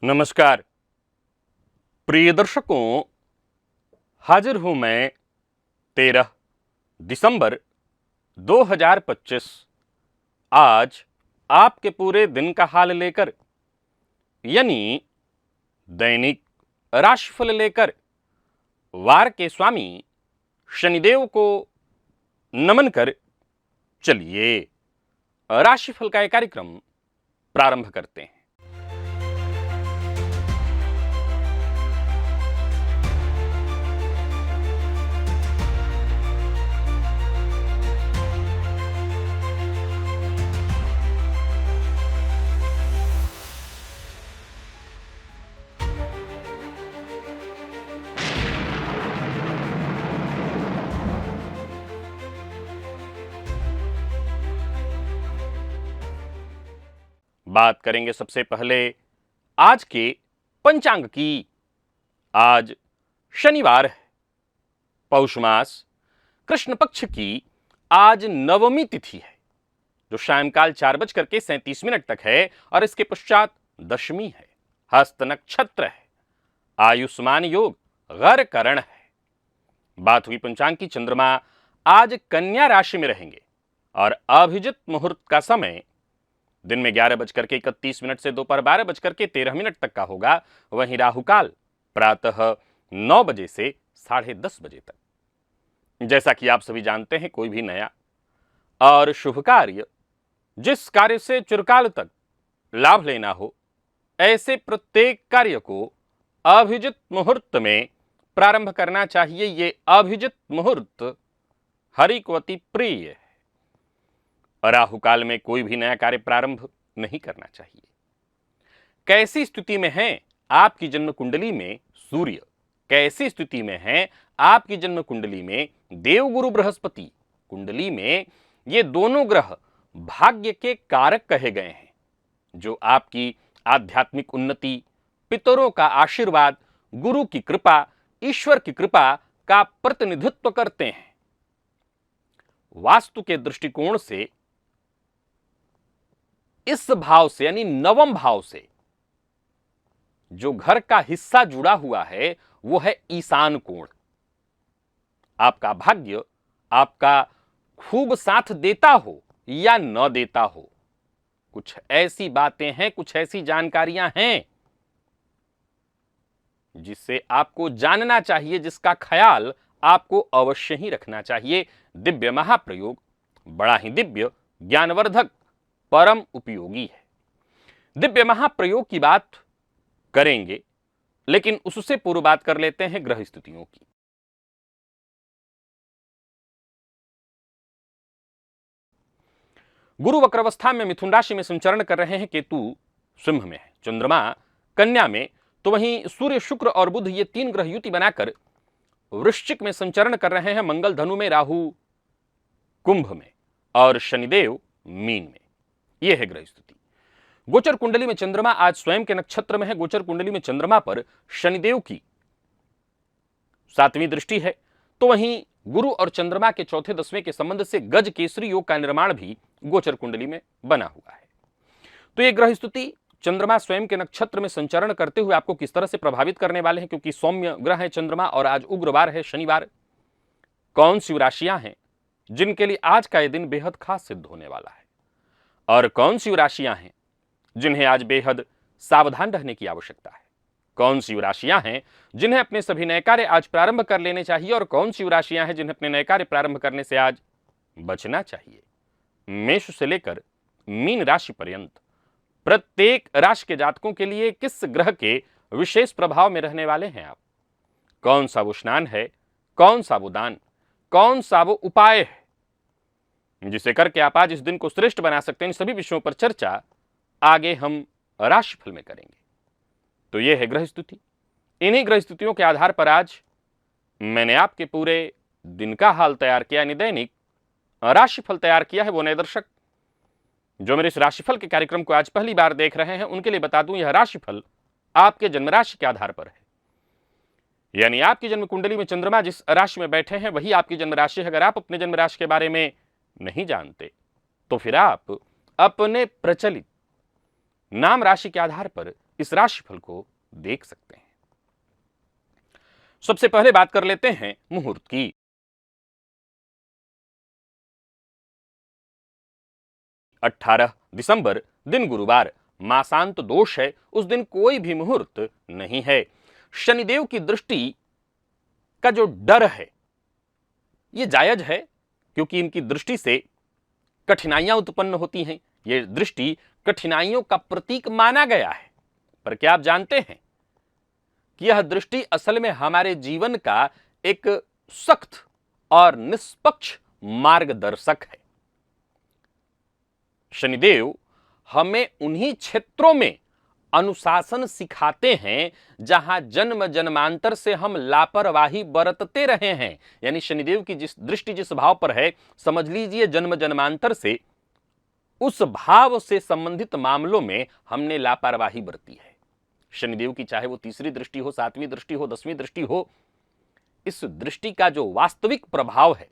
नमस्कार प्रिय दर्शकों, हाजिर हूं मैं 13 दिसंबर 2025 आज आपके पूरे दिन का हाल लेकर, यानी दैनिक राशिफल लेकर वार के स्वामी शनिदेव को नमन कर चलिए राशिफल का एक कार्यक्रम प्रारंभ करते हैं। बात करेंगे सबसे पहले आज के पंचांग की। आज शनिवार है, पौष मास कृष्ण पक्ष की आज नवमी तिथि है, जो सायंकाल 4:37 तक है और इसके पश्चात दशमी है। हस्त नक्षत्र है, आयुष्मान योग गर करण है। बात हुई पंचांग की। चंद्रमा आज कन्या राशि में रहेंगे और अभिजित मुहूर्त का समय दिन में 11:31 से दोपहर 12:13 तक का होगा। वहीं राहुकाल प्रातः 9 बजे से 10:30 बजे तक। जैसा कि आप सभी जानते हैं, कोई भी नया और शुभ कार्य, जिस कार्य से चिरकाल तक लाभ लेना हो, ऐसे प्रत्येक कार्य को अभिजित मुहूर्त में प्रारंभ करना चाहिए। ये अभिजित मुहूर्त हरि को अति प्रिय है। राहु काल में कोई भी नया कार्य प्रारंभ नहीं करना चाहिए। कैसी स्थिति में है आपकी जन्म कुंडली में सूर्य, कैसी स्थिति में है आपकी जन्म कुंडली में देवगुरु बृहस्पति, कुंडली में ये दोनों ग्रह भाग्य के कारक कहे गए हैं, जो आपकी आध्यात्मिक उन्नति, पितरों का आशीर्वाद, गुरु की कृपा, ईश्वर की कृपा का प्रतिनिधित्व करते हैं। वास्तु के दृष्टिकोण से इस भाव से, यानी नवम भाव से, जो घर का हिस्सा जुड़ा हुआ है वो है ईशान कोण। आपका भाग्य आपका खूब साथ देता हो या न देता हो, कुछ ऐसी बातें हैं, कुछ ऐसी जानकारियां हैं जिससे आपको जानना चाहिए, जिसका ख्याल आपको अवश्य ही रखना चाहिए। दिव्य महाप्रयोग बड़ा ही दिव्य, ज्ञानवर्धक, परम उपयोगी है। दिव्य महाप्रयोग की बात करेंगे, लेकिन उससे पूर्व बात कर लेते हैं ग्रह स्थितियों की। गुरु वक्रावस्था में मिथुन राशि में संचरण कर रहे हैं, केतु सिंह में है, चंद्रमा कन्या में, तो वहीं सूर्य, शुक्र और बुध ये 3 ग्रह युति बनाकर वृश्चिक में संचरण कर रहे हैं। मंगल धनु में, राहु कुंभ में और शनिदेव मीन में। यह है ग्रह स्थिति। गोचर कुंडली में चंद्रमा आज स्वयं के नक्षत्र में है। गोचर कुंडली में चंद्रमा पर शनिदेव की 7वीं दृष्टि है। तो वहीं गुरु और चंद्रमा के चौथे 10वें के संबंध से गज केसरी योग का निर्माण भी गोचर कुंडली में बना हुआ है। तो यह ग्रह स्थिति चंद्रमा स्वयं के नक्षत्र में संचरण करते हुए आपको किस तरह से प्रभावित करने वाले हैं, क्योंकि सौम्य ग्रह है चंद्रमा और आज उग्रवार है, शनिवार। कौन सी राशियां हैं जिनके लिए आज का यह दिन बेहद खास सिद्ध होने वाला है, और कौन सी राशियां हैं जिन्हें आज बेहद सावधान रहने की आवश्यकता है। कौन सी राशियां हैं जिन्हें अपने सभी नए कार्य आज प्रारंभ कर लेने चाहिए, और कौन सी राशियां हैं जिन्हें अपने नए कार्य प्रारंभ करने से आज बचना चाहिए। मेष से लेकर मीन राशि पर्यंत प्रत्येक राशि के जातकों के लिए किस ग्रह के विशेष प्रभाव में रहने वाले हैं आप, कौन सा वो स्नान है, कौन सा वो दान, कौन सा वो उपाय है जिसे करके आप आज इस दिन को श्रेष्ठ बना सकते हैं। इन सभी विषयों पर चर्चा आगे हम राशिफल में करेंगे। तो यह है ग्रह स्थिति। इन्हीं ग्रह स्थितियों के आधार पर आज मैंने आपके पूरे दिन का हाल तैयार किया, यानी दैनिक राशिफल तैयार किया है। वो नए दर्शक जो मेरे इस राशिफल के कार्यक्रम को आज पहली बार देख रहे हैं, उनके लिए बता दूं, यह राशिफल आपके जन्म राशि के आधार पर है। यानी आपकी जन्म कुंडली में चंद्रमा जिस राशि में बैठे हैं वही आपकी जन्म राशि है। अगर आप अपने जन्म राशि के बारे में नहीं जानते तो फिर आप अपने प्रचलित नाम राशि के आधार पर इस राशिफल को देख सकते हैं। सबसे पहले बात कर लेते हैं मुहूर्त की। 18 दिसंबर दिन गुरुवार, मासांत दोष है, उस दिन कोई भी मुहूर्त नहीं है। शनिदेव की दृष्टि का जो डर है यह जायज है, क्योंकि इनकी दृष्टि से कठिनाइयां उत्पन्न होती हैं। यह दृष्टि कठिनाइयों का प्रतीक माना गया है। पर क्या आप जानते हैं कि यह दृष्टि असल में हमारे जीवन का एक सख्त और निष्पक्ष मार्गदर्शक है। शनिदेव हमें उन्हीं क्षेत्रों में अनुशासन सिखाते हैं जहां जन्म जन्मांतर से हम लापरवाही बरतते रहे हैं। यानी शनिदेव की जिस दृष्टि जिस भाव पर है, समझ लीजिए जन्म जन्मांतर से उस भाव से संबंधित मामलों में हमने लापरवाही बरती है। शनिदेव की चाहे वो तीसरी दृष्टि हो, सातवीं दृष्टि हो, 10वीं दृष्टि हो, इस दृष्टि का जो वास्तविक प्रभाव है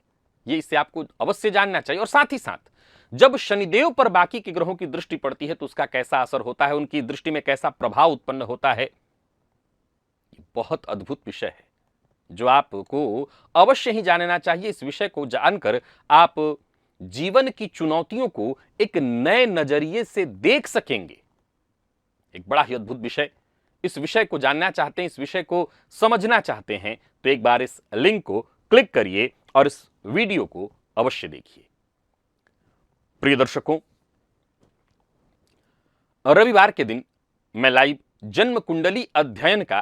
ये इसे आपको अवश्य जानना चाहिए। और साथ ही साथ जब शनिदेव पर बाकी के ग्रहों की दृष्टि पड़ती है तो उसका कैसा असर होता है, उनकी दृष्टि में कैसा प्रभाव उत्पन्न होता है, ये बहुत अद्भुत विषय है जो आपको अवश्य ही जानना चाहिए। इस विषय को जानकर आप जीवन की चुनौतियों को एक नए नजरिए से देख सकेंगे। एक बड़ा ही अद्भुत विषय। इस विषय को जानना चाहते हैं, इस विषय को समझना चाहते हैं तो एक बार इस लिंक को क्लिक करिए और इस वीडियो को अवश्य देखिए। प्रिय दर्शकों, रविवार के दिन मैं लाइव जन्म कुंडली अध्ययन का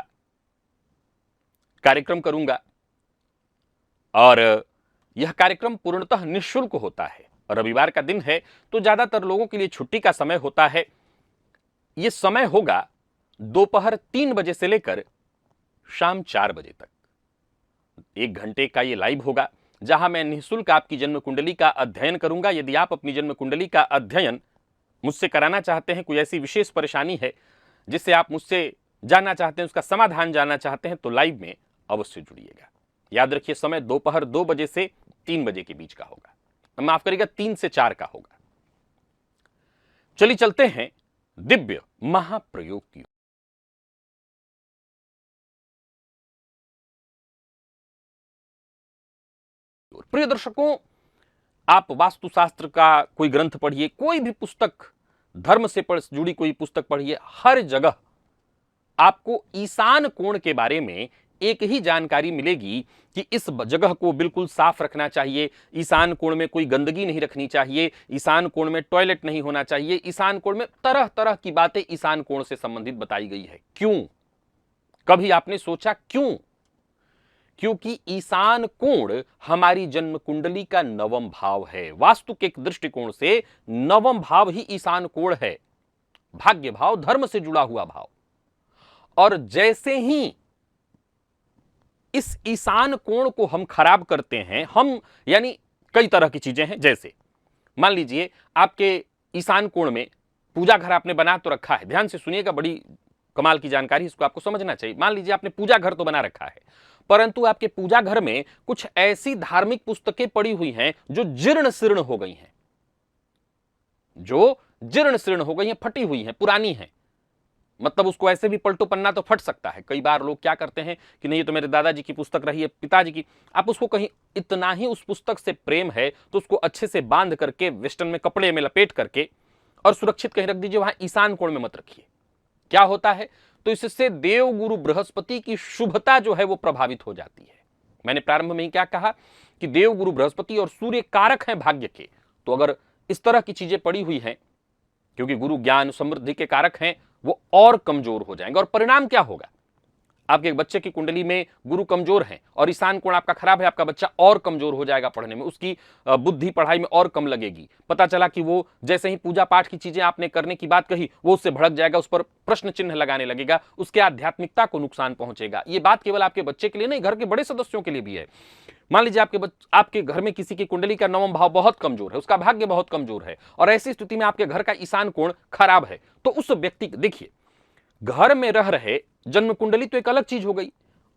कार्यक्रम करूंगा और यह कार्यक्रम पूर्णतः निःशुल्क होता है। रविवार का दिन है तो ज्यादातर लोगों के लिए छुट्टी का समय होता है। यह समय होगा दोपहर 3 बजे से लेकर शाम 4 बजे तक। 1 घंटे का यह लाइव होगा जहां मैं निःशुल्क आपकी जन्म कुंडली का अध्ययन करूंगा। यदि आप अपनी जन्म कुंडली का अध्ययन मुझसे कराना चाहते हैं, कोई ऐसी विशेष परेशानी है जिससे आप मुझसे जानना चाहते हैं, उसका समाधान जानना चाहते हैं, तो लाइव में अवश्य जुड़िएगा। याद रखिए समय दोपहर 2 बजे से 3 बजे के बीच का होगा, माफ करिएगा 3 से 4 का होगा। चलिए चलते हैं दिव्य महाप्रयोग की। प्रिय दर्शकों, आप वास्तुशास्त्र का कोई ग्रंथ पढ़िए, कोई भी पुस्तक धर्म से जुड़ी कोई पुस्तक पढ़िए, हर जगह आपको ईशान कोण के बारे में एक ही जानकारी मिलेगी कि इस जगह को बिल्कुल साफ रखना चाहिए, ईशान कोण में कोई गंदगी नहीं रखनी चाहिए, ईशान कोण में टॉयलेट नहीं होना चाहिए, ईशान कोण में तरह तरह की बातें ईशान कोण से संबंधित बताई गई है। क्यों? कभी आपने सोचा क्यों? क्योंकि ईशान कोण हमारी जन्म कुंडली का 9वां भाव है। वास्तु के दृष्टिकोण से 9वां भाव ही ईशान कोण है, भाग्य भाव, धर्म से जुड़ा हुआ भाव। और जैसे ही इस ईशान कोण को हम खराब करते हैं, हम यानी कई तरह की चीजें हैं। जैसे मान लीजिए आपके ईशान कोण में पूजा घर आपने बना तो रखा है, ध्यान से सुनिएगा, बड़ी कमाल की जानकारी, इसको आपको समझना चाहिए। मान लीजिए आपने पूजा घर तो बना रखा है, परंतु आपके पूजा घर में कुछ ऐसी धार्मिक पुस्तकें पड़ी हुई हैं जो जीर्ण शीर्ण हो गई हैं, फटी हुई हैं, पुरानी हैं। मतलब उसको ऐसे भी पलटो पन्ना तो फट सकता है। कई बार लोग क्या करते हैं कि नहीं ये तो मेरे दादाजी की पुस्तक रही है, पिताजी की, आप उसको कहीं इतना ही उस पुस्तक से प्रेम है तो उसको अच्छे से बांध करके वेस्टर्न में कपड़े में लपेट करके और सुरक्षित कहीं रख दीजिए, वहां ईशान कोण में मत रखिए। क्या होता है? तो इससे देव गुरु बृहस्पति की शुभता जो है वो प्रभावित हो जाती है। मैंने प्रारंभ में ही क्या कहा कि देव गुरु बृहस्पति और सूर्य कारक हैं भाग्य के। तो अगर इस तरह की चीजें पड़ी हुई हैं, क्योंकि गुरु ज्ञान समृद्धि के कारक हैं, वो और कमजोर हो जाएंगे। और परिणाम क्या होगा? आपके बच्चे की कुंडली में गुरु कमजोर है और ईशान कोण आपका खराब है, आपका बच्चा और कमजोर हो जाएगा पढ़ने में, उसकी बुद्धि पढ़ाई में और कम लगेगी। पता चला कि वो जैसे ही पूजा पाठ की चीजें आपने करने की बात कही, वो उससे भड़क जाएगा, उस पर प्रश्न चिन्ह लगाने लगेगा, उसके आध्यात्मिकता को नुकसान पहुंचेगा। ये बात केवल आपके बच्चे के लिए नहीं, घर के बड़े सदस्यों के लिए भी है। मान लीजिए आपके घर में किसी की कुंडली का 9वां भाव बहुत कमजोर है, उसका भाग्य बहुत कमजोर है, और ऐसी स्थिति में आपके घर का ईशान कोण खराब है, तो उस व्यक्ति, देखिए घर में रह रहे, जन्म कुंडली तो एक अलग चीज हो गई,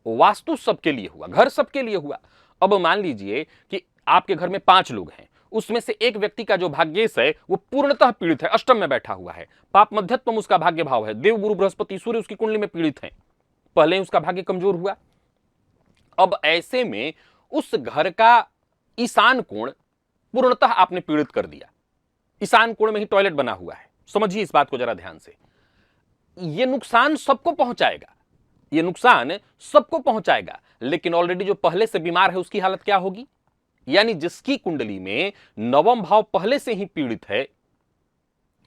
वास्तु सबके लिए हुआ, घर सबके लिए हुआ। अब मान लीजिए कि आपके घर में 5 लोग हैं, उसमें से एक व्यक्ति का जो भाग्येश है वो पूर्णतः पीड़ित है, अष्टम में बैठा हुआ है, पाप मध्यत्वम उसका भाग्य भाव है, देव गुरु बृहस्पति सूर्य उसकी कुंडली में पीड़ित है, पहले ही उसका भाग्य कमजोर हुआ। अब ऐसे में उस घर का ईशान कोण पूर्णतः आपने पीड़ित कर दिया। ईशान कोण में ही टॉयलेट बना हुआ है, समझिए इस बात को जरा ध्यान से। यह नुकसान सबको पहुंचाएगा, यह नुकसान सबको पहुंचाएगा, लेकिन ऑलरेडी जो पहले से बीमार है उसकी हालत क्या होगी? यानी जिसकी कुंडली में नवम भाव पहले से ही पीड़ित है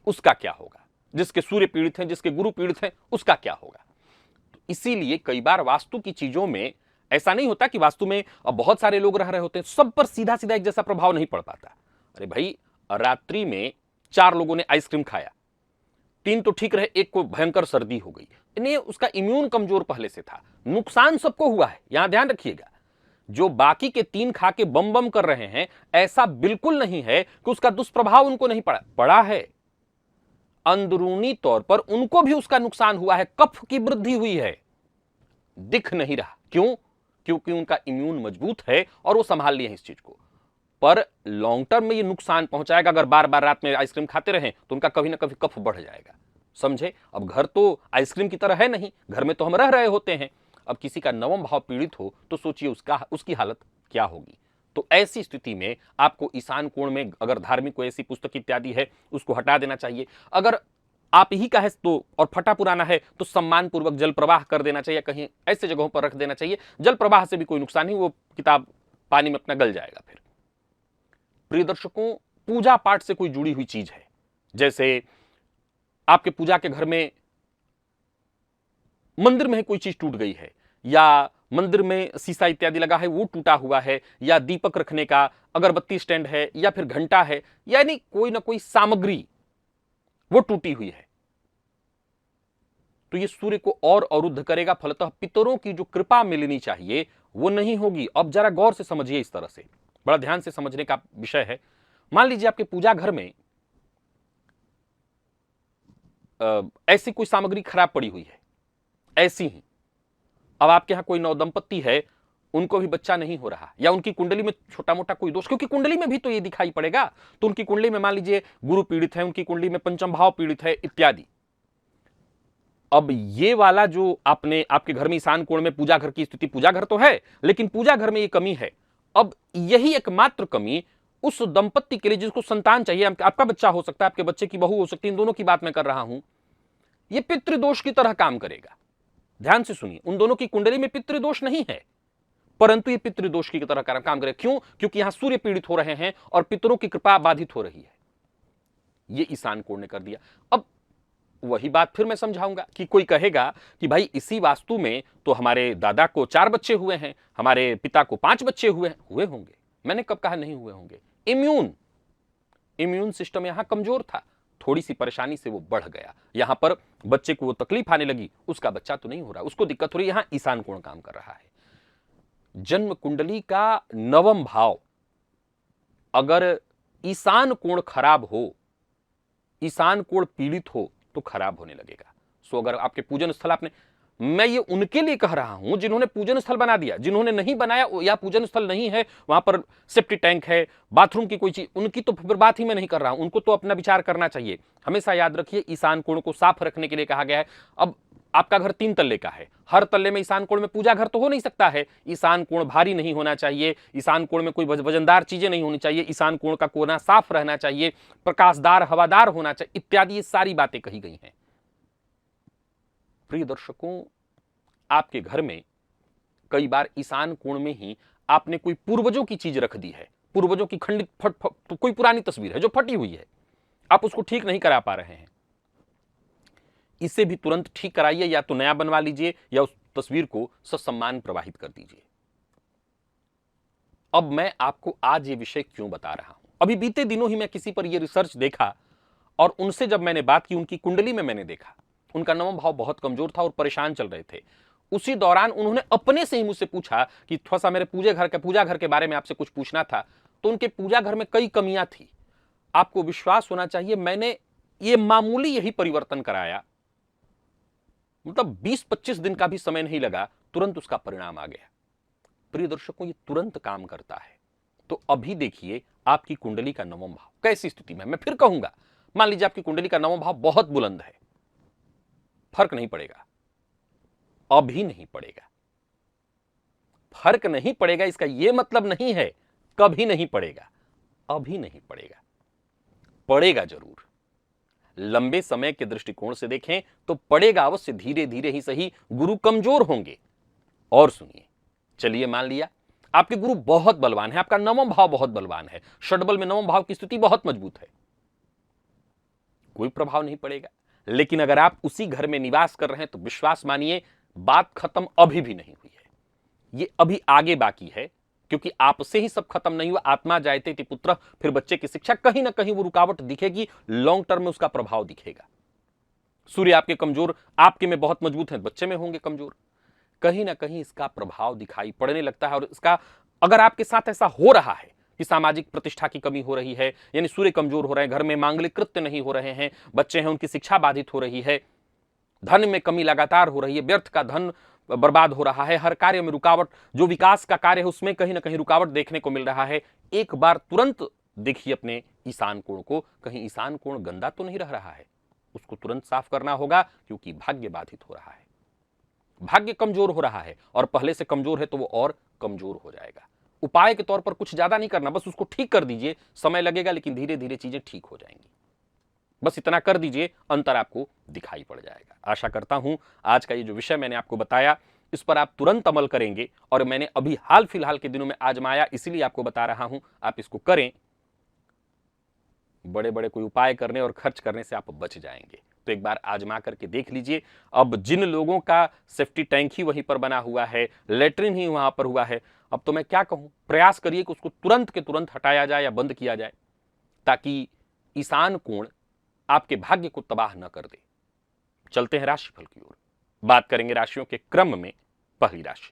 उसका क्या होगा? जिसके सूर्य पीड़ित हैं, जिसके गुरु पीड़ित हैं, उसका क्या होगा? इसीलिए कई बार वास्तु की चीजों में ऐसा नहीं होता कि वास्तु में अब बहुत सारे लोग रह रहे होते हैं, सब पर सीधा सीधा एक जैसा प्रभाव नहीं पड़ पाता। अरे भाई, रात्रि में 4 लोगों ने आइसक्रीम खाया, 3 तो ठीक रहे, एक को भयंकर सर्दी हो गई, इन्हें उसका इम्यून कमजोर पहले से था, नुकसान सबको हुआ है। यहां ध्यान रखिएगा, जो बाकी के 3 खा के बम बम कर रहे हैं ऐसा बिल्कुल नहीं है कि उसका दुष्प्रभाव उनको नहीं पड़ा है। अंदरूनी तौर पर उनको भी उसका नुकसान हुआ है, कफ की वृद्धि हुई है, दिख नहीं रहा। क्यों? क्योंकि उनका इम्यून मजबूत है और वो संभाल लिए हैं इस चीज को। पर लॉन्ग टर्म में ये नुकसान पहुंचाएगा। अगर बार बार रात में आइसक्रीम खाते रहें तो उनका कभी ना कभी कफ बढ़ जाएगा, समझे? अब घर तो आइसक्रीम की तरह है नहीं, घर में तो हम रह रहे होते हैं। अब किसी का नवम भाव पीड़ित हो तो सोचिए उसकी हालत क्या होगी। तो ऐसी स्थिति में आपको ईशान कोण में अगर धार्मिक कोई ऐसी पुस्तक इत्यादि है उसको हटा देना चाहिए। अगर आप ही का है तो और फटा पुराना है तो सम्मान पूर्वक जल प्रवाह कर देना चाहिए, कहीं ऐसे जगहों पर रख देना चाहिए। जल प्रवाह से भी कोई नुकसान नहीं, वो किताब पानी में अपना गल जाएगा। फिर प्रिय दर्शकों, पूजा पाठ से कोई जुड़ी हुई चीज है, जैसे आपके पूजा के घर में मंदिर में कोई चीज टूट गई है, या मंदिर में शीशा इत्यादि लगा है वो टूटा हुआ है, या दीपक रखने का अगरबत्ती स्टैंड है, या फिर घंटा है, यानी कोई ना कोई सामग्री वो टूटी हुई है, तो ये सूर्य को और अवरुद्ध करेगा। फलतः पितरों की जो कृपा मिलनी चाहिए वो नहीं होगी। अब जरा गौर से समझिए, इस तरह से बड़ा ध्यान से समझने का विषय है। मान लीजिए आपके पूजा घर में ऐसी कोई सामग्री खराब पड़ी हुई है, ऐसी ही। अब आपके यहां कोई नवदंपति है, उनको भी बच्चा नहीं हो रहा, या उनकी कुंडली में छोटा मोटा कोई दोष, क्योंकि कुंडली में भी तो ये दिखाई पड़ेगा। तो उनकी कुंडली में मान लीजिए गुरु पीड़ित है, उनकी कुंडली में पंचम भाव पीड़ित है इत्यादि। अब ये वाला जो आपके घर में ईशान कोण में पूजा घर की स्थिति, पूजा घर तो है लेकिन पूजा घर में ये कमी है। अब यही एकमात्र कमी उस दंपत्ति के लिए जिसको संतान चाहिए, आपका बच्चा हो सकता है, आपके बच्चे की बहू हो सकती है, इन दोनों की बात मैं कर रहा हूं, ये पितृदोष की तरह काम करेगा। ध्यान से सुनिए, उन दोनों की कुंडली में पितृदोष नहीं है, परंतु ये पितृदोष की तरह काम करेगा। क्यों? क्योंकि यहां सूर्य पीड़ित हो रहे हैं और पितरों की कृपा बाधित हो रही है। ये ईशान कोण ने कर दिया। अब वही बात फिर मैं समझाऊंगा कि कोई कहेगा कि भाई इसी वास्तु में तो हमारे दादा को 4 बच्चे हुए हैं, हमारे पिता को 5 बच्चे हुए होंगे। मैंने कब कहा नहीं हुए होंगे? इम्यून सिस्टम यहां कमजोर था, थोड़ी सी परेशानी से वो बढ़ गया, यहां पर बच्चे को वो तकलीफ आने लगी, उसका बच्चा तो नहीं हो रहा, उसको दिक्कत हो रही है। यहां ईशान कोण काम कर रहा है। जन्म कुंडली का नवम भाव अगर ईशान कोण खराब हो, ईशान कोण पीड़ित हो तो खराब होने लगेगा। सो अगर आपके पूजन स्थल मैं ये उनके लिए कह रहा हूं जिन्होंने पूजन स्थल बना दिया, जिन्होंने नहीं बनाया या पूजन स्थल नहीं है, वहां पर सेफ्टी टैंक है, बाथरूम की कोई चीज, उनकी तो फिर बात ही मैं नहीं कर रहा हूं। उनको तो अपना विचार करना चाहिए। हमेशा याद रखिए, ईशान कोण को साफ रखने के लिए कहा गया है। अब आपका घर 3 तल्ले का है, हर तल्ले में ईशान कोण में पूजा घर तो हो नहीं सकता है। ईशान कोण भारी नहीं होना चाहिए, ईशान कोण में कोई वजनदार चीजें नहीं होनी चाहिए, ईशान कोण का कोना साफ रहना चाहिए, प्रकाशदार हवादार होना चाहिए, इत्यादि ये सारी बातें कही गई हैं। प्रिय दर्शकों, आपके घर में कई बार ईशान कोण में ही आपने कोई पूर्वजों की चीज रख दी है, पूर्वजों की खंडित कोई पुरानी तस्वीर है जो फटी हुई है, आप उसको ठीक नहीं करा पा रहे हैं, इसे भी तुरंत ठीक कराइए, या तो नया बनवा लीजिए या उस तस्वीर को ससम्मान प्रवाहित कर दीजिए। अब मैं आपको आज ये विषय क्यों बता रहा हूं? अभी बीते दिनों ही मैं किसी पर यह रिसर्च देखा और उनसे जब मैंने बात की, उनकी कुंडली में मैंने देखा उनका नवम भाव बहुत कमजोर था और परेशान चल रहे थे। उसी दौरान उन्होंने अपने से ही मुझसे पूछा कि थोड़ा सा मेरे पूजा घर के बारे में आपसे कुछ पूछना था। तो उनके पूजा घर में कई कमियां थी। आपको विश्वास होना चाहिए, मैंने ये मामूली यही परिवर्तन कराया, मतलब 20-25 दिन का भी समय नहीं लगा, तुरंत उसका परिणाम आ गया। प्रिय दर्शकों, ये तुरंत काम करता है। तो अभी देखिए आपकी कुंडली का नवम भाव कैसी स्थिति में, मैं फिर कहूंगा, मान लीजिए आपकी कुंडली का नवम भाव बहुत बुलंद है, फर्क नहीं पड़ेगा, अभी नहीं पड़ेगा। फर्क नहीं पड़ेगा इसका यह मतलब नहीं है कभी नहीं पड़ेगा, अभी नहीं पड़ेगा, पड़ेगा जरूर। लंबे समय के दृष्टिकोण से देखें तो पड़ेगा अवश्य, धीरे धीरे ही सही। गुरु कमजोर होंगे। और सुनिए, चलिए मान लिया आपके गुरु बहुत बलवान है, आपका नवम भाव बहुत बलवान है, षडबल में नवम भाव की स्थिति बहुत मजबूत है, कोई प्रभाव नहीं पड़ेगा। लेकिन अगर आप उसी घर में निवास कर रहे हैं तो विश्वास मानिए बात खत्म अभी भी नहीं हुई है, ये अभी आगे बाकी है, क्योंकि आपसे ही सब खत्म नहीं हुआ। आत्मा जायते इति पुत्रः, फिर बच्चे की शिक्षा कहीं ना कहीं वो रुकावट दिखेगी, लॉन्ग टर्म में उसका प्रभाव दिखेगा। सूर्य आपके कमजोर, आपके में बहुत मजबूत है, बच्चे में होंगे कमजोर, कहीं ना कहीं इसका प्रभाव दिखाई पड़ने लगता है। और इसका अगर आपके साथ ऐसा हो रहा है कि सामाजिक प्रतिष्ठा की कमी हो रही है, यानी सूर्य कमजोर हो रहे हैं, घर में मांगलिक कृत्य नहीं हो रहे हैं, बच्चे हैं उनकी शिक्षा बाधित हो रही है, धन में कमी लगातार हो रही है, व्यर्थ का धन बर्बाद हो रहा है, हर कार्य में रुकावट, जो विकास का कार्य है उसमें कहीं ना कहीं रुकावट देखने को मिल रहा है, एक बार तुरंत देखिए अपने ईशान कोण को, कहीं ईशान कोण गंदा तो नहीं रह रहा है, उसको तुरंत साफ करना होगा, क्योंकि भाग्य बाधित हो रहा है, भाग्य कमजोर हो रहा है, और पहले से कमजोर है तो वो और कमजोर हो जाएगा। उपाय के तौर पर कुछ ज्यादा नहीं करना, बस उसको ठीक कर दीजिए, समय लगेगा लेकिन धीरे धीरे चीजें ठीक हो जाएंगी। बस इतना कर दीजिए, अंतर आपको दिखाई पड़ जाएगा। आशा करता हूं आज का ये जो विषय मैंने आपको बताया इस पर आप तुरंत अमल करेंगे, और मैंने अभी हाल फिलहाल के दिनों में आजमाया इसलिए आपको बता रहा हूं, आप इसको करें, बड़े बड़े कोई उपाय करने और खर्च करने से आप बच जाएंगे। तो एक बार आजमा करके देख लीजिए। अब जिन लोगों का सेफ्टी टैंक ही वहीं पर बना हुआ है, लेटरिन ही वहां पर हुआ है, अब तो मैं क्या कहूं, प्रयास करिए कि उसको तुरंत के तुरंत हटाया जाए या बंद किया जाए, ताकि ईशान कोण आपके भाग्य को तबाह न कर दे। चलते हैं राशिफल की ओर, बात करेंगे राशियों के क्रम में। पहली राशि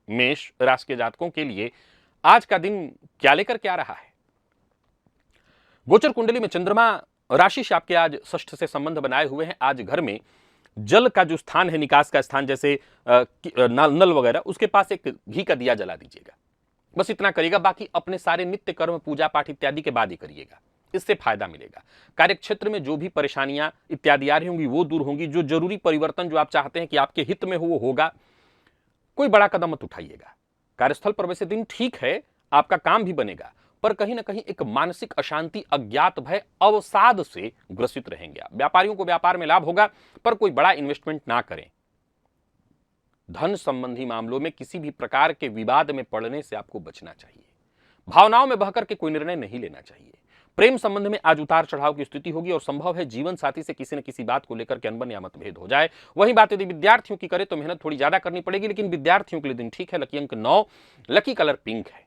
मेष राशि के जातकों के लिए आज का दिन क्या लेकर के आ रहा है। गोचर कुंडली में चंद्रमा राशि से आपके आज षष्ठ से संबंध बनाए हुए हैं। आज घर में जल का जो स्थान है, निकास का स्थान, जैसे नल वगैरह, उसके पास एक घी का दिया जला दीजिएगा, बस इतना करिएगा। बाकी अपने सारे नित्य कर्म, पूजा पाठ इत्यादि के बाद ही करिएगा, इससे फायदा मिलेगा। कार्यक्षेत्र में जो भी परेशानियां इत्यादि आ रही होंगी वो दूर होंगी। जो जरूरी परिवर्तन जो आप चाहते हैं कि आपके हित में हो वो होगा। कोई बड़ा कदम मत उठाइएगा। कार्यस्थल पर वैसे दिन ठीक है, आपका काम भी बनेगा, पर कहीं ना कहीं एक मानसिक अशांति, अज्ञात भय, अवसाद से ग्रसित रहेंगे आप। व्यापारियों को व्यापार में लाभ होगा, पर कोई बड़ा इन्वेस्टमेंट ना करें। धन संबंधी मामलों में किसी भी प्रकार के विवाद में पड़ने से आपको बचना चाहिए। भावनाओं में बहकर के कोई निर्णय नहीं लेना चाहिए। प्रेम संबंध में आज उतार चढ़ाव की स्थिति होगी, और संभव है जीवन साथी से किसी न किसी बात को लेकर के अनबन या मतभेद हो जाए। वही बात यदि विद्यार्थियों की करें तो मेहनत थोड़ी ज्यादा करनी पड़ेगी, लेकिन विद्यार्थियों के लिए दिन ठीक है। लकी अंक 9, लकी कलर पिंक है।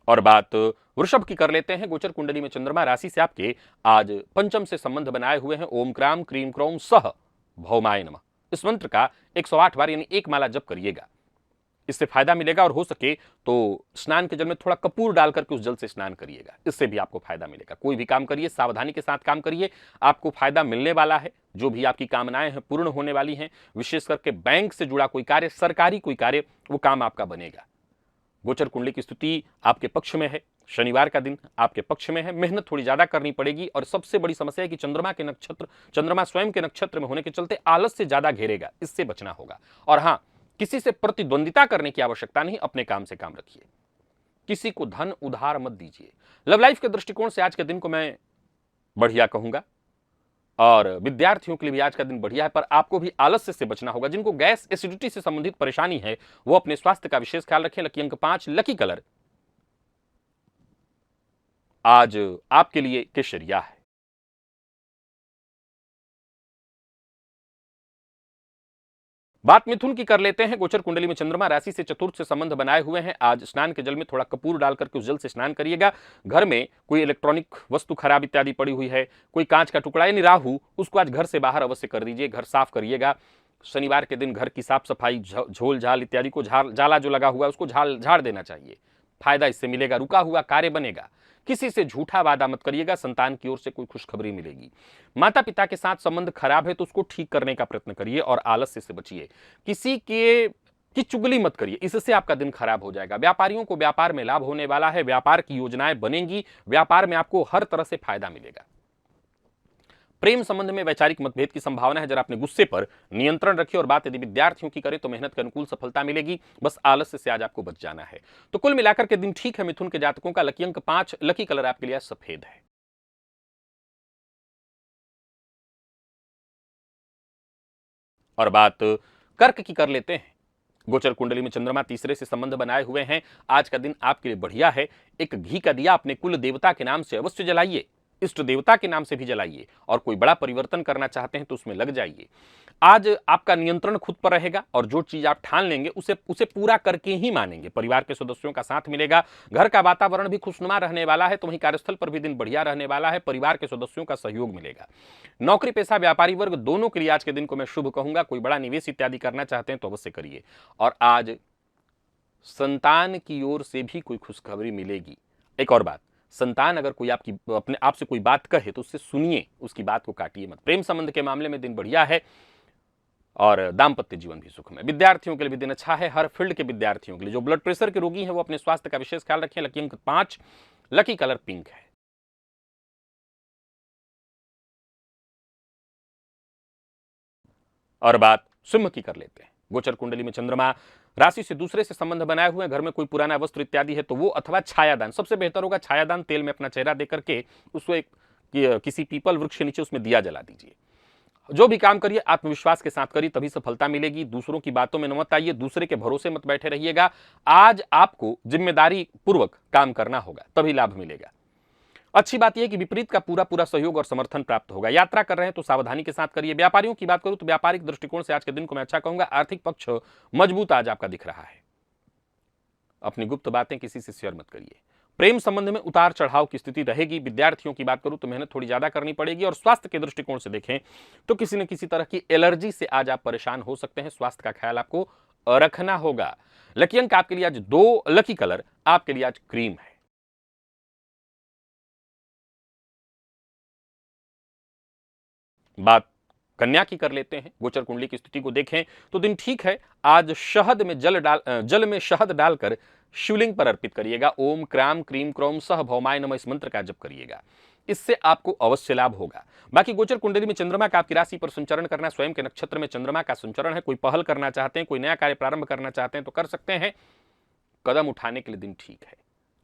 और बात वृषभ की कर लेते हैं। गोचर कुंडली में चंद्रमा राशि से आपके आज पंचम से संबंध बनाए हुए हैं। ओम क्राम क्रीम क्रोम सह भौमाय नमः, इस मंत्र का 108 बार यानी एक माला जप करिएगा, इससे फायदा मिलेगा। और हो सके तो स्नान के जल में थोड़ा कपूर डाल करके उस जल से स्नान करिएगा, इससे भी आपको फायदा मिलेगा। कोई भी काम करिए सावधानी के साथ काम करिए, आपको फायदा मिलने वाला है। जो भी आपकी कामनाएं हैं पूर्ण होने वाली हैं। विशेष करके बैंक से जुड़ा कोई कार्य, सरकारी कोई कार्य, वो काम आपका बनेगा। गोचर कुंडली की स्थिति आपके पक्ष में है, शनिवार का दिन आपके पक्ष में है। मेहनत थोड़ी ज्यादा करनी पड़ेगी, और सबसे बड़ी समस्या है कि चंद्रमा स्वयं के नक्षत्र में होने के चलते आलस से ज्यादा घेरेगा, इससे बचना होगा। और हां, किसी से प्रतिद्वंदिता करने की आवश्यकता नहीं, अपने काम से काम रखिए। किसी को धन उधार मत दीजिए। लव लाइफ के दृष्टिकोण से आज के दिन को मैं बढ़िया कहूंगा, और विद्यार्थियों के लिए भी आज का दिन बढ़िया है, पर आपको भी आलस्य से बचना होगा। जिनको गैस एसिडिटी से संबंधित परेशानी है वो अपने स्वास्थ्य का विशेष ख्याल रखें। लकी अंक 5, लकी कलर आज आपके लिए केसरिया है। बात मिथुन की कर लेते हैं। गोचर कुंडली में चंद्रमा राशि से चतुर्थ से संबंध बनाए हुए हैं। आज स्नान के जल में थोड़ा कपूर डालकर के उस जल से स्नान करिएगा। घर में कोई इलेक्ट्रॉनिक वस्तु खराब इत्यादि पड़ी हुई है, कोई कांच का टुकड़ा यानी राहु, उसको आज घर से बाहर अवश्य कर दीजिए। घर साफ करिएगा। शनिवार के दिन घर की साफ सफाई, झोल झाल इत्यादि को जाला जो लगा हुआ है उसको झाड़ देना चाहिए। फायदा इससे मिलेगा, रुका हुआ कार्य बनेगा। किसी से झूठा वादा मत करिएगा। संतान की ओर से कोई खुशखबरी मिलेगी। माता पिता के साथ संबंध खराब है तो उसको ठीक करने का प्रयत्न करिए और आलस्य से बचिए। किसी की चुगली मत करिए, इससे आपका दिन खराब हो जाएगा। व्यापारियों को व्यापार में लाभ होने वाला है। व्यापार की योजनाएं बनेंगी। व्यापार में आपको हर तरह से फायदा मिलेगा। प्रेम संबंध में वैचारिक मतभेद की संभावना है। जरा अपने गुस्से पर नियंत्रण रखिए। और बात यदि विद्यार्थियों की करें तो मेहनत के अनुकूल सफलता मिलेगी। बस आलस्य से आज आपको बच जाना है। तो कुल मिलाकर के दिन ठीक है मिथुन के जातकों का। लकी अंक 5, लकी कलर आपके लिए सफेद है। और बात कर्क की कर लेते हैं। गोचर कुंडली में चंद्रमा तीसरे से संबंध बनाए हुए हैं। आज का दिन आपके लिए बढ़िया है। एक घी का दिया अपने कुल देवता के नाम से अवश्य जलाइए। इष्ट देवता के नाम से भी जलाइए। और कोई बड़ा परिवर्तन करना चाहते हैं तो उसमें लग जाइए। आज आपका नियंत्रण खुद पर रहेगा और जो चीज आप ठान लेंगे उसे पूरा करके ही मानेंगे। परिवार के सदस्यों का साथ मिलेगा। घर का वातावरण भी खुशनुमा रहने वाला है। तो वहीं कार्यस्थल पर भी दिन बढ़िया रहने वाला है। परिवार के सदस्यों का सहयोग मिलेगा। नौकरी पेशा व्यापारी वर्ग दोनों के लिए आज के दिन को मैं शुभ कहूंगा। कोई बड़ा निवेश इत्यादि करना चाहते हैं तो अवश्य करिए। और आज संतान की ओर से भी कोई खुशखबरी मिलेगी। एक और बात, संतान अगर कोई अपने आप से कोई बात कहे तो उससे सुनिए, उसकी बात को काटिए मत। प्रेम संबंध के मामले में दिन बढ़िया है और दाम्पत्य जीवन भी सुखमय। विद्यार्थियों के लिए भी दिन अच्छा है। हर फील्ड के विद्यार्थियों के लिए, जो ब्लड प्रेशर के रोगी हैं वो अपने स्वास्थ्य का विशेष ख्याल रखें। लकी अंक 5, लकी कलर पिंक है। और बात सिंह की कर लेते हैं। गोचर कुंडली में चंद्रमा राशि से दूसरे से संबंध बनाए हुए हैं। घर में कोई पुराना वस्त्र इत्यादि है तो वो, अथवा छायादान, सबसे बेहतर होगा छायादान। तेल में अपना चेहरा देकर के उसको किसी पीपल वृक्ष के नीचे उसमें दिया जला दीजिए। जो भी काम करिए आत्मविश्वास के साथ करिए, तभी सफलता मिलेगी। दूसरों की बातों में न मत आइए। दूसरे के भरोसे मत बैठे रहिएगा। आज आपको जिम्मेदारी पूर्वक काम करना होगा, तभी लाभ मिलेगा। अच्छी बात यह है कि विपरीत का पूरा पूरा सहयोग और समर्थन प्राप्त होगा। यात्रा कर रहे हैं तो सावधानी के साथ करिए। व्यापारियों की बात करूं तो व्यापारिक दृष्टिकोण से आज के दिन को मैं अच्छा कहूंगा। आर्थिक पक्ष मजबूत आज आपका दिख रहा है। अपनी गुप्त बातें किसी से शेयर मत करिए। प्रेम संबंध में उतार चढ़ाव की स्थिति रहेगी। विद्यार्थियों की बात करूं तो मेहनत थोड़ी ज्यादा करनी पड़ेगी। और स्वास्थ्य के दृष्टिकोण से देखें तो किसी न किसी तरह की एलर्जी से आज आप परेशान हो सकते हैं। स्वास्थ्य का ख्याल आपको रखना होगा। लकी अंक आपके लिए आज 2, लकी कलर आपके लिए आज क्रीम है। बात कन्या की कर लेते हैं। गोचर कुंडली की स्थिति को देखें तो दिन ठीक है। आज जल में शहद डालकर शिवलिंग पर अर्पित करिएगा। ओम क्राम क्रीम क्रोम सह भौमाय नमः इस मंत्र का जप करिएगा। इससे आपको अवश्य लाभ होगा। बाकी गोचर कुंडली में चंद्रमा का आपकी राशि पर संचरण करना, स्वयं के नक्षत्र में चंद्रमा का संचरण है। कोई पहल करना चाहते हैं, कोई नया कार्य प्रारंभ करना चाहते हैं तो कर सकते हैं। कदम उठाने के लिए दिन ठीक है।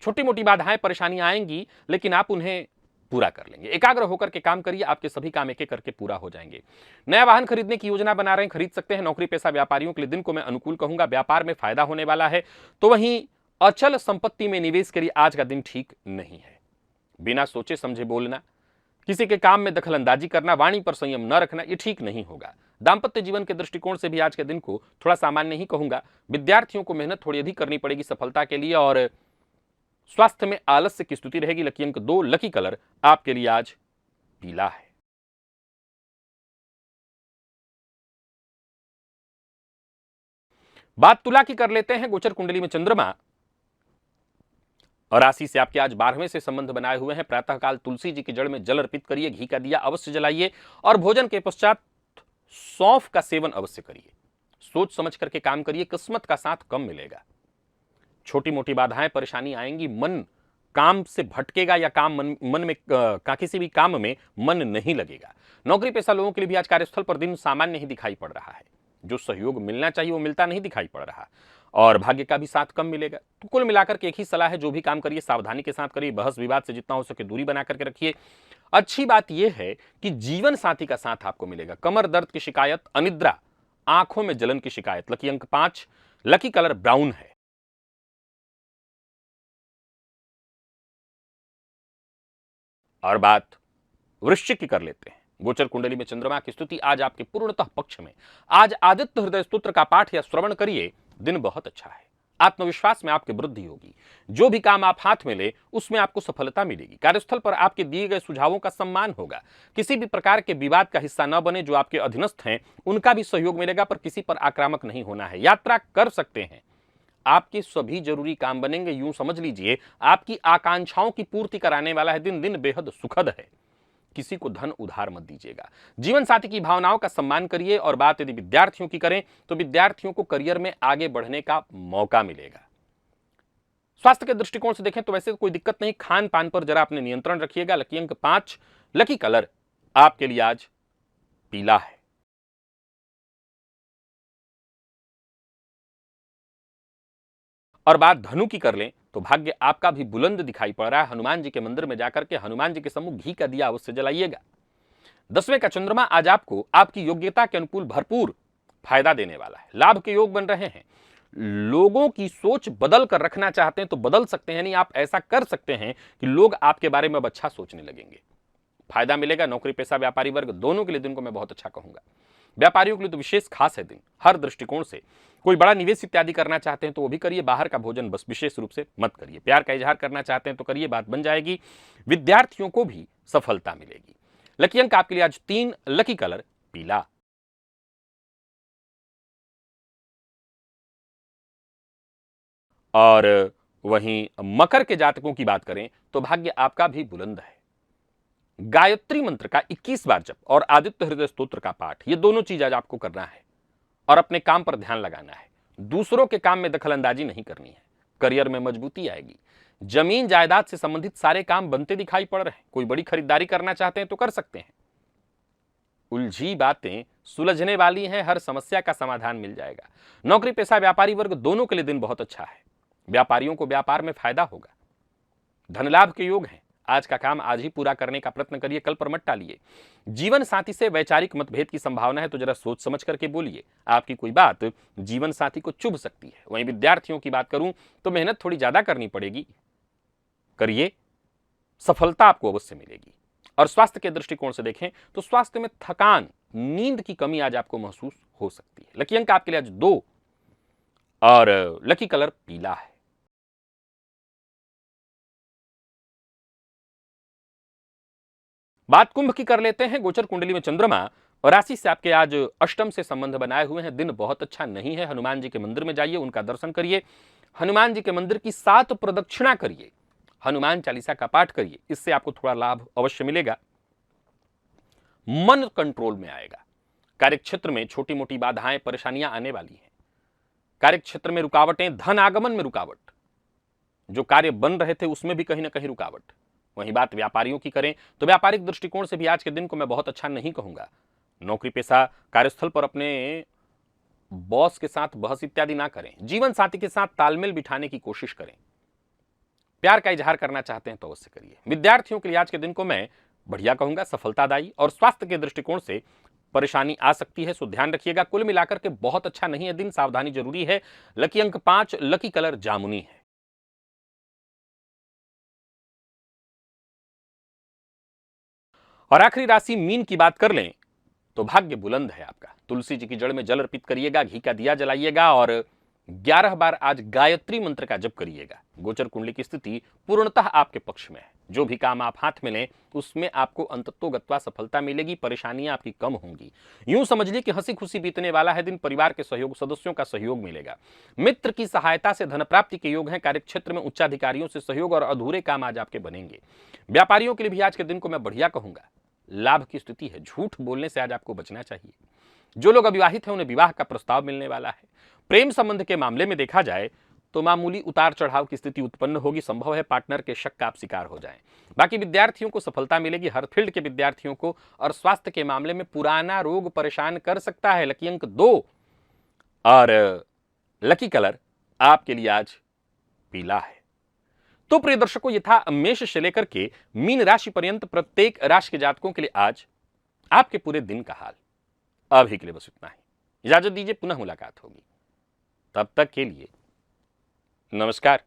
छोटी मोटी बाधाएं परेशानियां आएंगी लेकिन आप उन्हें पूरा कर लेंगे। एकाग्र होकर के काम करिए। आपके सभी काम एक एक करके पूरा हो जाएंगे। नया वाहन खरीदने की योजना बना रहे हैं, खरीद सकते हैं। नौकरी पेशा व्यापारियों के लिए दिन को मैं अनुकूल कहूंगा। व्यापार में फायदा होने वाला है। तो वहीं अचल संपत्ति में निवेश के लिए आज का दिन ठीक नहीं है। बिना सोचे समझे बोलना, किसी के काम में दखलंदाजी करना, वाणी पर संयम न रखना, यह ठीक नहीं होगा। दांपत्य जीवन के दृष्टिकोण से भी आज के दिन को थोड़ा सामान्य ही कहूंगा। विद्यार्थियों को मेहनत थोड़ी अधिक करनी पड़ेगी सफलता के लिए। और स्वास्थ्य में आलस्य की स्थिति रहेगी। लकी अंक 2, लकी कलर आपके लिए आज पीला है। बात तुला की कर लेते हैं। गोचर कुंडली में चंद्रमा और राशि से आपके आज 12वें से संबंध बनाए हुए हैं। प्रातःकाल तुलसी जी की जड़ में जल अर्पित करिए। घी का दिया अवश्य जलाइए। और भोजन के पश्चात सौंफ का सेवन अवश्य करिए। सोच समझ करके काम करिए। किस्मत का साथ कम मिलेगा। छोटी मोटी बाधाएं परेशानी आएंगी। मन काम से भटकेगा या मन में किसी भी काम में मन नहीं लगेगा। नौकरी पेशा लोगों के लिए भी आज कार्यस्थल पर दिन सामान्य ही दिखाई पड़ रहा है। जो सहयोग मिलना चाहिए वो मिलता नहीं दिखाई पड़ रहा। और भाग्य का भी साथ कम मिलेगा। तो कुल मिलाकर के एक ही सलाह है, जो भी काम करिए सावधानी के साथ करिए। बहस विवाद से जितना हो सके दूरी बना करके रखिए। अच्छी बात यह है कि जीवन साथी का साथ आपको मिलेगा। कमर दर्द की शिकायत, अनिद्रा, आंखों में जलन की शिकायत। लकी अंक 5, लकी कलर ब्राउन है। और बात वृश्चिक की कर लेते हैं। गोचर कुंडली में चंद्रमा की स्थिति आज आपके पूर्णतः पक्ष में। आज आदित्य हृदय स्तोत्र का पाठ या श्रवण करिए, दिन बहुत अच्छा है। आत्मविश्वास में आपकी वृद्धि होगी। जो भी काम आप हाथ में ले उसमें आपको सफलता मिलेगी। कार्यस्थल पर आपके दिए गए सुझावों का सम्मान होगा। किसी भी प्रकार के विवाद का हिस्सा न बने। जो आपके अधीनस्थ हैं उनका भी सहयोग मिलेगा, पर किसी पर आक्रामक नहीं होना है। यात्रा कर सकते हैं, आपके सभी जरूरी काम बनेंगे। यूं समझ लीजिए आपकी आकांक्षाओं की पूर्ति कराने वाला है दिन। दिन बेहद सुखद है। किसी को धन उधार मत दीजिएगा। जीवन साथी की भावनाओं का सम्मान करिए। और बात यदि विद्यार्थियों की करें तो विद्यार्थियों को करियर में आगे बढ़ने का मौका मिलेगा। स्वास्थ्य के दृष्टिकोण से देखें तो वैसे कोई दिक्कत नहीं। खान पान पर जरा अपने नियंत्रण रखिएगा। लकी अंक 5, लकी कलर आपके लिए आज पीला है। और बात धनु की कर लें तो भाग्य आपका भी बुलंद दिखाई पड़ रहा है। हनुमान जी के मंदिर में जाकर के हनुमान जी के सम्मुख घी का दिया अवश्य जलाइएगा। 10वें का चंद्रमा आज आपको आपकी योग्यता के अनुकूल भरपूर फायदा देने वाला है। लाभ के योग बन रहे हैं। लोगों की सोच बदल कर रखना चाहते हैं तो बदल सकते हैं, नहीं आप ऐसा कर सकते हैं कि लोग आपके बारे में अब अच्छा सोचने लगेंगे। फायदा मिलेगा। नौकरी पेशा व्यापारी वर्ग दोनों के लिए दिन को मैं बहुत अच्छा कहूंगा। व्यापारियों के लिए तो विशेष खास है दिन, हर दृष्टिकोण से। कोई बड़ा निवेश इत्यादि करना चाहते हैं तो वो भी करिए। बाहर का भोजन बस विशेष रूप से मत करिए। प्यार का इजहार करना चाहते हैं तो करिए, बात बन जाएगी। विद्यार्थियों को भी सफलता मिलेगी। लकी अंक आपके लिए आज 3, लकी कलर पीला। और वहीं मकर के जातकों की बात करें तो भाग्य आपका भी बुलंद है। गायत्री मंत्र का 21 बार जप और आदित्य हृदय स्तोत्र का पाठ, ये दोनों चीज आज आपको करना है। और अपने काम पर ध्यान लगाना है। दूसरों के काम में दखलंदाजी नहीं करनी है। करियर में मजबूती आएगी। जमीन जायदाद से संबंधित सारे काम बनते दिखाई पड़ रहे हैं। कोई बड़ी खरीदारी करना चाहते हैं तो कर सकते हैं। उलझी बातें सुलझने वाली हैं। हर समस्या का समाधान मिल जाएगा। नौकरी पेशा व्यापारी वर्ग दोनों के लिए दिन बहुत अच्छा है। व्यापारियों को व्यापार में फायदा होगा। धन लाभ के योग हैं। आज का काम आज ही पूरा करने का प्रयत्न करिए, कल पर मत टालिए। जीवन साथी से वैचारिक मतभेद की संभावना है तो जरा सोच समझ करके बोलिए। आपकी कोई बात जीवन साथी को चुभ सकती है। वहीं विद्यार्थियों की बात करूं तो मेहनत थोड़ी ज्यादा करनी पड़ेगी, करिए, सफलता आपको अवश्य मिलेगी। और स्वास्थ्य के दृष्टिकोण से देखें तो स्वास्थ्य में थकान, नींद की कमी आज आपको महसूस हो सकती है। लकी अंक आपके लिए आज 2 और लकी कलर पीला है। बात कुंभ की कर लेते हैं। गोचर कुंडली में चंद्रमा और राशि से आपके आज अष्टम से संबंध बनाए हुए हैं। दिन बहुत अच्छा नहीं है। हनुमान जी के मंदिर में जाइए, उनका दर्शन करिए। हनुमान जी के मंदिर की 7 प्रदक्षिणा करिए। हनुमान चालीसा का पाठ करिए। इससे आपको थोड़ा लाभ अवश्य मिलेगा। मन कंट्रोल में आएगा। कार्यक्षेत्र में छोटी मोटी बाधाएं, परेशानियां आने वाली हैं। कार्यक्षेत्र में रुकावटें, धन आगमन में रुकावट, जो कार्य बन रहे थे उसमें भी कहीं ना कहीं रुकावट। वहीं बात व्यापारियों की करें तो व्यापारिक दृष्टिकोण से भी आज के दिन को मैं बहुत अच्छा नहीं कहूंगा। नौकरी पेशा कार्यस्थल पर अपने बॉस के साथ बहस इत्यादि ना करें। जीवन साथी के साथ तालमेल बिठाने की कोशिश करें। प्यार का इजहार करना चाहते हैं तो अवश्य करिए। विद्यार्थियों के लिए आज के दिन को मैं बढ़िया कहूंगा, सफलतादायी। और स्वास्थ्य के दृष्टिकोण से परेशानी आ सकती है, सो ध्यान रखिएगा। कुल मिलाकर के बहुत अच्छा नहीं है दिन, सावधानी जरूरी है। लकी अंक 5, लकी कलर जामुनी है। और आखिरी राशि मीन की बात कर लें तो भाग्य बुलंद है आपका। तुलसी जी की जड़ में जल अर्पित करिएगा, घी का दिया जलाइएगा और 11 बार आज गायत्री मंत्र का जप करिएगा। गोचर कुंडली की स्थिति पूर्णतः आपके पक्ष में है। जो भी काम आप हाथ में लें उसमें आपको अंततोगत्वा सफलता मिलेगी। परेशानियां आपकी कम होंगी। यूं समझ ली कि हंसी खुशी बीतने वाला है दिन। परिवार के सहयोग, सदस्यों का सहयोग मिलेगा। मित्र की सहायता से धन प्राप्ति के योग हैं। कार्यक्षेत्र में उच्चाधिकारियों से सहयोग और अधूरे काम आज आपके बनेंगे। व्यापारियों के लिए भी आज के दिन को मैं बढ़िया कहूंगा। लाभ की स्थिति है। झूठ बोलने से आज आपको बचना चाहिए। जो लोग अविवाहित हैं उन्हें विवाह का प्रस्ताव मिलने वाला है। प्रेम संबंध के मामले में देखा जाए तो मामूली उतार चढ़ाव की स्थिति उत्पन्न होगी। संभव है पार्टनर के शक का आप शिकार हो जाएं। बाकी विद्यार्थियों को सफलता मिलेगी, हर फील्ड के विद्यार्थियों को। और स्वास्थ्य के मामले में पुराना रोग परेशान कर सकता है। लकी अंक 2 और लकी कलर आपके लिए आज पीला है। तो प्रिय दर्शकों, ये था मेष से लेकर के मीन राशि पर्यंत प्रत्येक राशि के जातकों के लिए आज आपके पूरे दिन का हाल। अभी के लिए बस इतना ही। इजाजत दीजिए, पुनः मुलाकात होगी। तब तक के लिए नमस्कार।